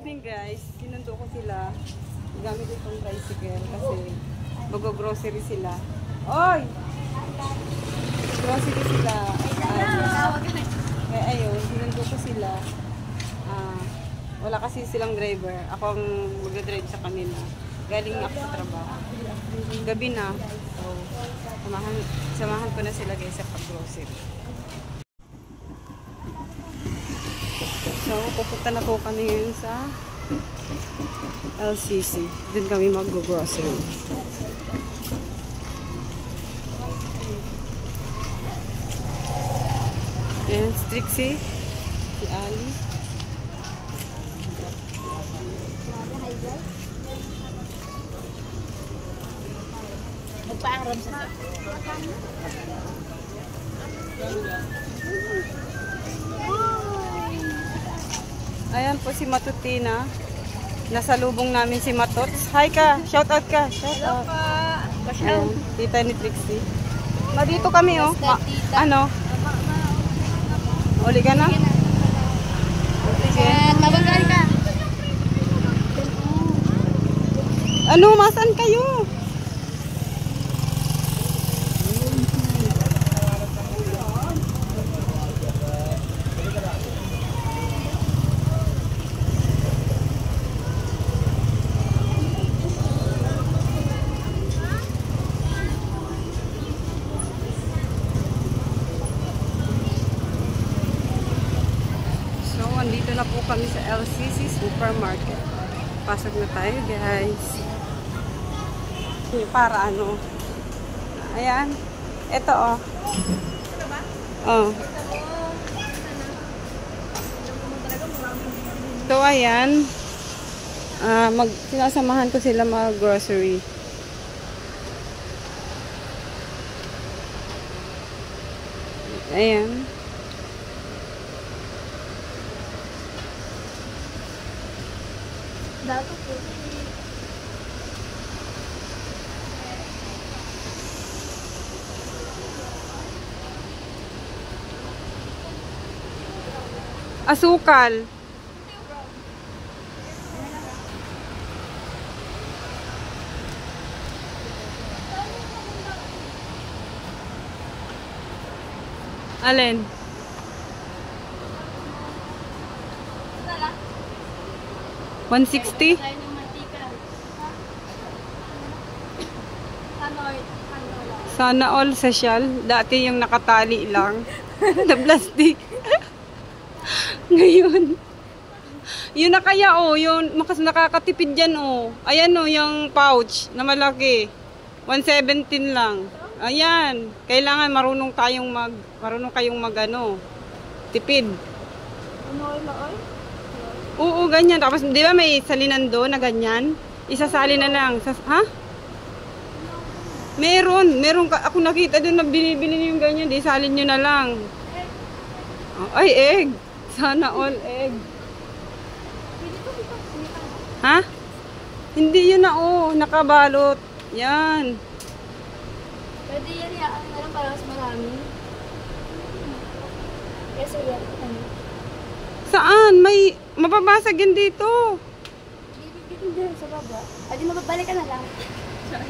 morning guys, sinundo ko sila gamit itong tricycle kasi mag-grocery sila. Oy! Grocery sila. Ayun, sinundo ko sila. Wala kasi silang driver. Ako ang mag-drive sa kanila. Galing ako sa trabaho. Gabi na. So, samahan ko na sila guys sa pag-grocery. So, pupunta na po kami ngayon sa LCC. Doon kami mag-grocery. Ayan, si Trixie. Si Ali. Magpaaram sa Ayan po si Matutina. Nasa lubong namin si Matots. Hi ka! Shout out ka! Shout out! Ayan, tita ni Trixie. Dito kami oh. Ano? Uli ka na? Sige. Tabangay ka. Ano? Masan kayo? Andito na po kami sa LCC Supermarket. Pasok na tayo, guys. Para ano? Ayan. Ito, oh. Oh. So, ayan. Sinasamahan ko sila mag-grocery. Ayan. Asukal. Alin? $160? Sana all social. Dati yung nakatali lang. Na plastic. Ngayon. Yun na kaya oh. Yun, nakakatipid yan oh. Ayan oh, yung pouch na malaki. 117 lang. Ayan. Kailangan marunong kayong mag ano. Tipid. Oo, ganyan. Tapos, di ba may salinan doon na ganyan? Isasali na lang. Ha? Meron. Ako nakita doon na binibili yung ganyan. Di salin nyo na lang. Ay, egg. Sana all egg. Ha? Hindi yun na oh. Nakabalot. Yan. Pwede yan yan. Alam parang mas marami. Kasi yan. Saan? May mababasag yan dito. Bibigyan din sa baba. Adi mababalik ka na lang. Sorry.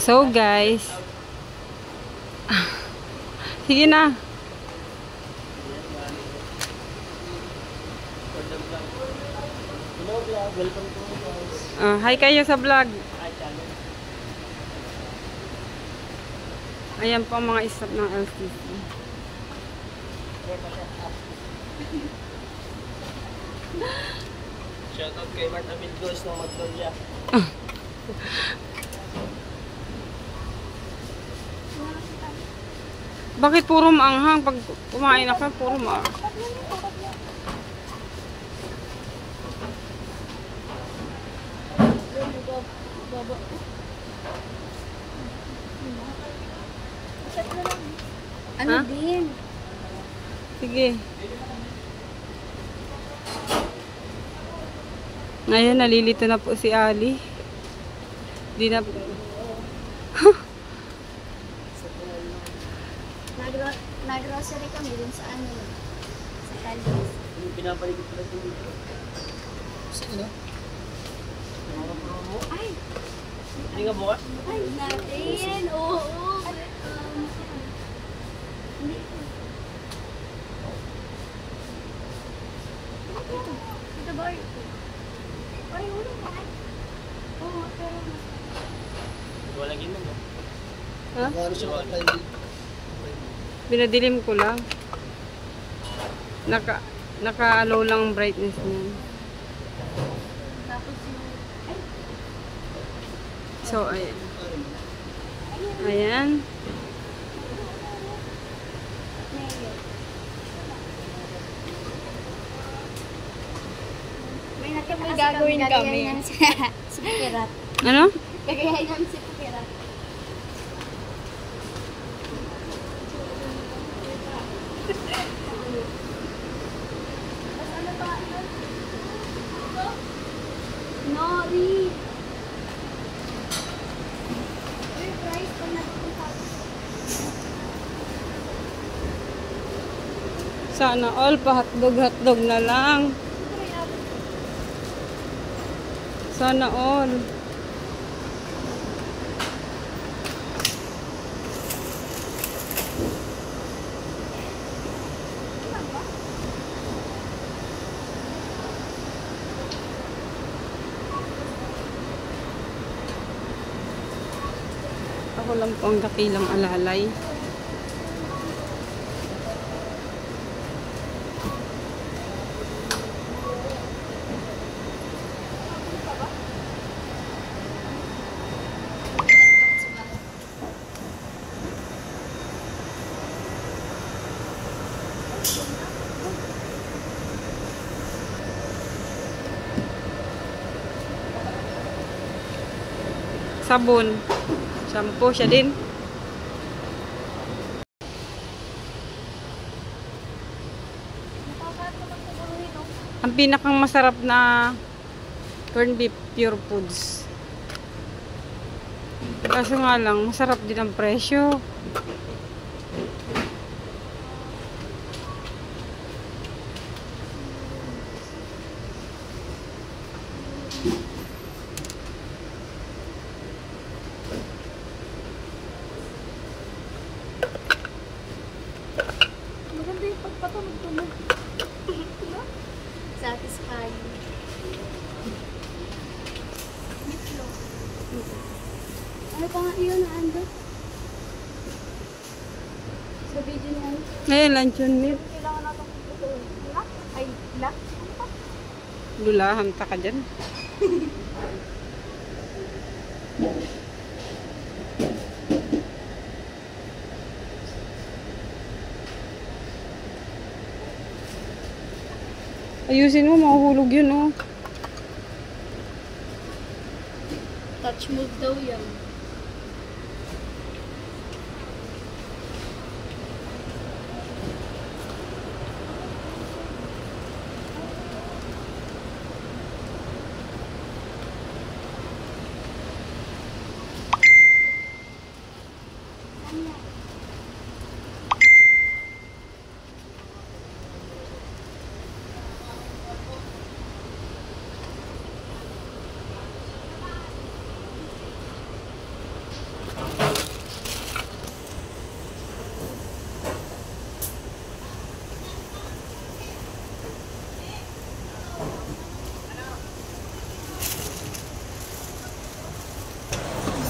So guys, sige na. Hi kayo sa vlog. Ayan po ang mga staff ng LCC. Shoutout kay Marta Midgos ng Magnolia. Bakit puro maanghang? Pag kumain ako, puro maanghang. Baba. Ano Ha? din? Sige. Ngayon, nalilito na po si Ali. Di na... Nag-grocery kami dun sa ano, sa Talis. Yung pinapalik ko pala dito. Sino? Ay! Hindi ka bukas? Ay, natin! Oo! Hindi. Ito ba? Ay, ulo ka. Oo, pero... Wala ginom mo. Ha? Ano siya wala? Binadilim ko lang. Naka-allow lang ang brightness niya. Tapos yung... Ay! So, ayan. Ayan. Mayo. May May gagawin kami. Si Pirat. Ano? Gagayahin namin si Pirat. Ano pa? Nori! Uy, price pa nagpunta. Sana all pa hotdog na lang. Sana all. Ako lang po ang dakilang alalay. Sabon. Shampoo siya din. Ang pinakang masarap na corned beef pure foods. Kaso nga lang, masarap din ang presyo. Maganda yung pagpatunog-tunog. Satisfying. Meatloaf. Ano pa nga yun, Ando? Sa video niya. Ngayon, luncheon meat. Kailangan natin ito. Black? Ay, black? Ano pa? Lula, hamta ka dyan. Ayusin mo, mahuhulog yun, oh. Touch move daw yan.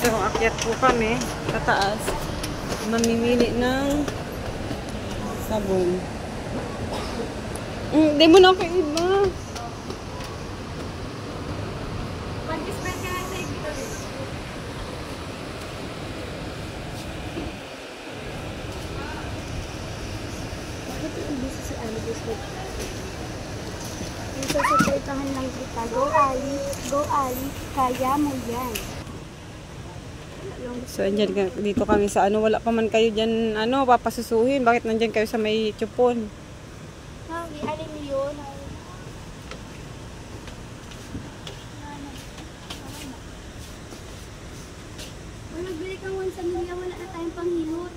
So, akyat po kami sa taas. Mamimili ng sabon. Hindi mo na ako iba. Mag-spend ka lang sa ito. Bakit yung busy si Ali gusto? Yung sasabaytahan lang kita. Go Ali, kaya mo yan. So, andyan, dito kami sa ano, wala pa man kayo dyan, ano, papasusuhin. Bakit nandyan kayo sa may Chupon? Mami, alin yun? Kung nagbili kang 1 sa milya, wala na tayong panghilot.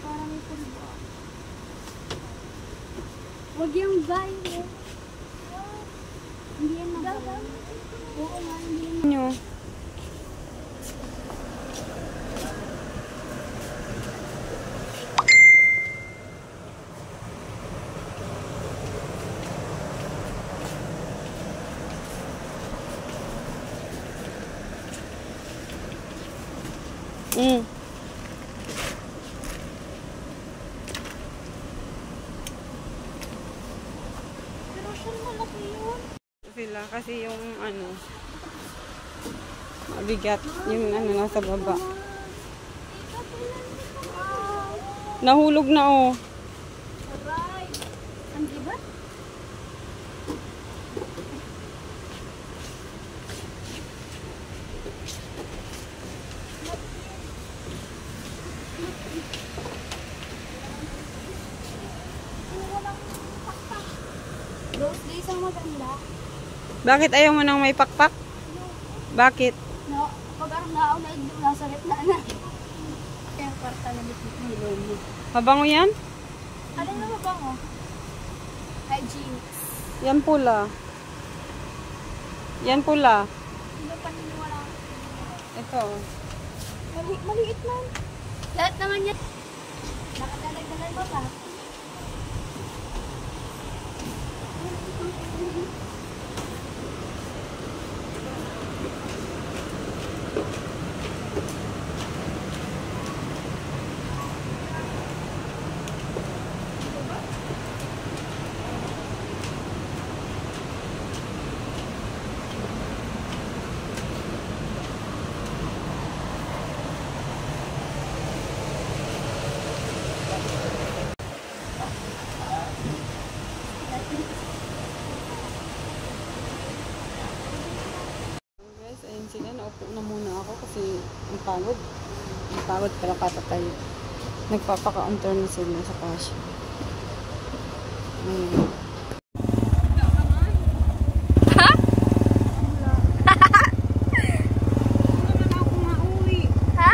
Parang may pulbo. Huwag yung buy eh. Hindi yan magawa. Oo nga, hindi yan. Nyo. Pero siya malaki yun. Sila kasi yung ano, mabigat yung ano nasa baba. Nahulog na oh. Aray! Ang diba? Those days ang maganda. Bakit ayaw mo nang may pakpak? Bakit? No, pag ang naaw na ito, nasa gitna na. Kaya kwarta na nilong mo. Mabango yan? Ano na ba mo? Hygienics. Yan pula. Yan pula. Ano paniniwala? Ito. Maliit man. Lahat naman yan. Nakadalagdagan ba pa? Guys, ayun sila. Naupo na muna ako kasi ang pagod. Ang pagod pala katatay. Nagpapaka-counter na sila sa cash. Ayun. Ha?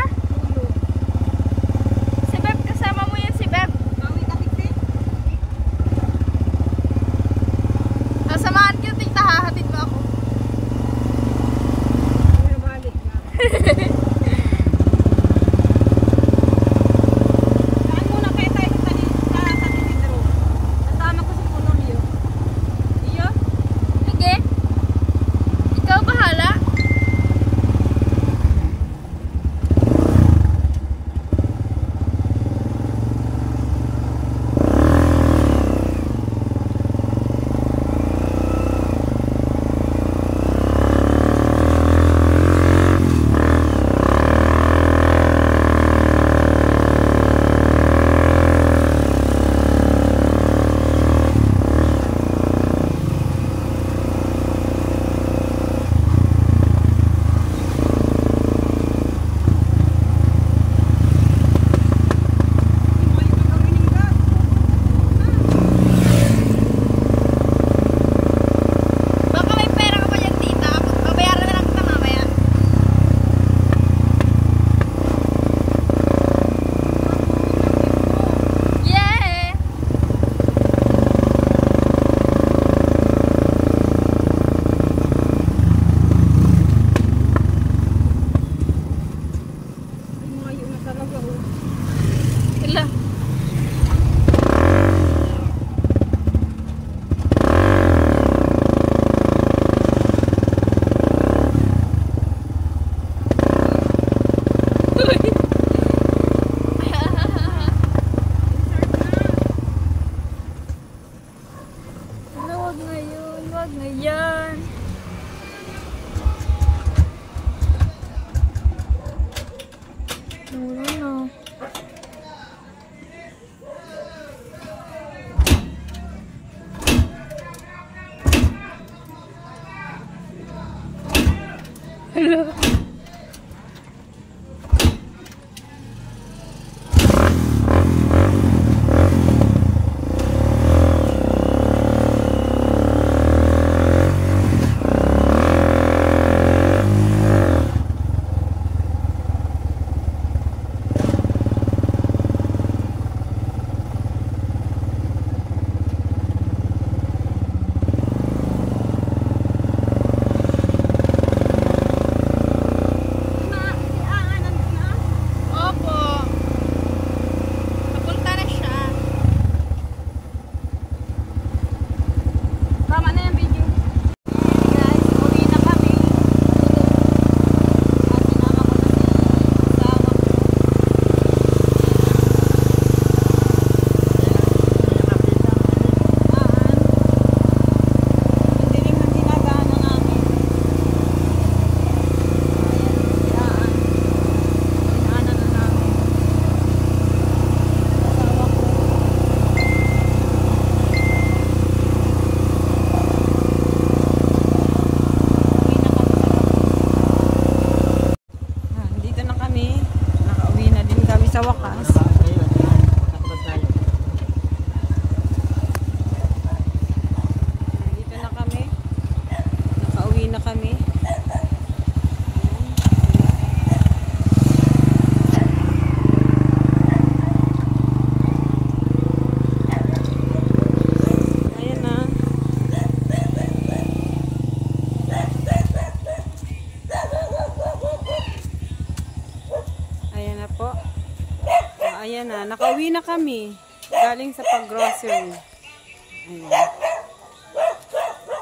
Si Beb, kasama mo yan si Beb. Samahan ko, tingta hahatid mo ako. Saan muna kayo tayo sa San Isidro? Kasama ko si Pulolio. Iyo? Sige. Ikaw bahala. Baka may pera ka pa dyan, tita. Babayaran na lang kita mamaya. Yeah! Lumayo na talaga oh. Hala. Wag ngayon, wag ngayon. No. Sa wakas. Dito na kami. Nakauwi na kami. Ayan na. Ayan na po. Ayan na, nakauwi na kami. Galing sa pag-grocery. Ayan.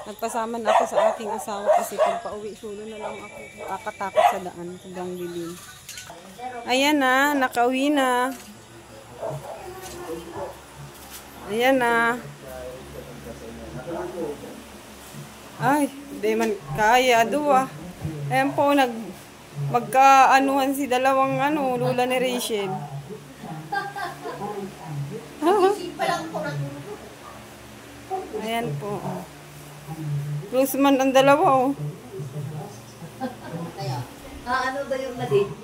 Nagpasama na ako sa aking asawa kasi pag pauwi, solo na lang ako. Kakatakot sa daan, sobrang dilim. Ayan na, nakauwi na. Ayan na. Ay, di man kaya, duwa. Ayan po, magkaanuhan si dalawang lula ni Rachel. Ayan po. Close man ang dalawa, oh. Ano ba yung nadi?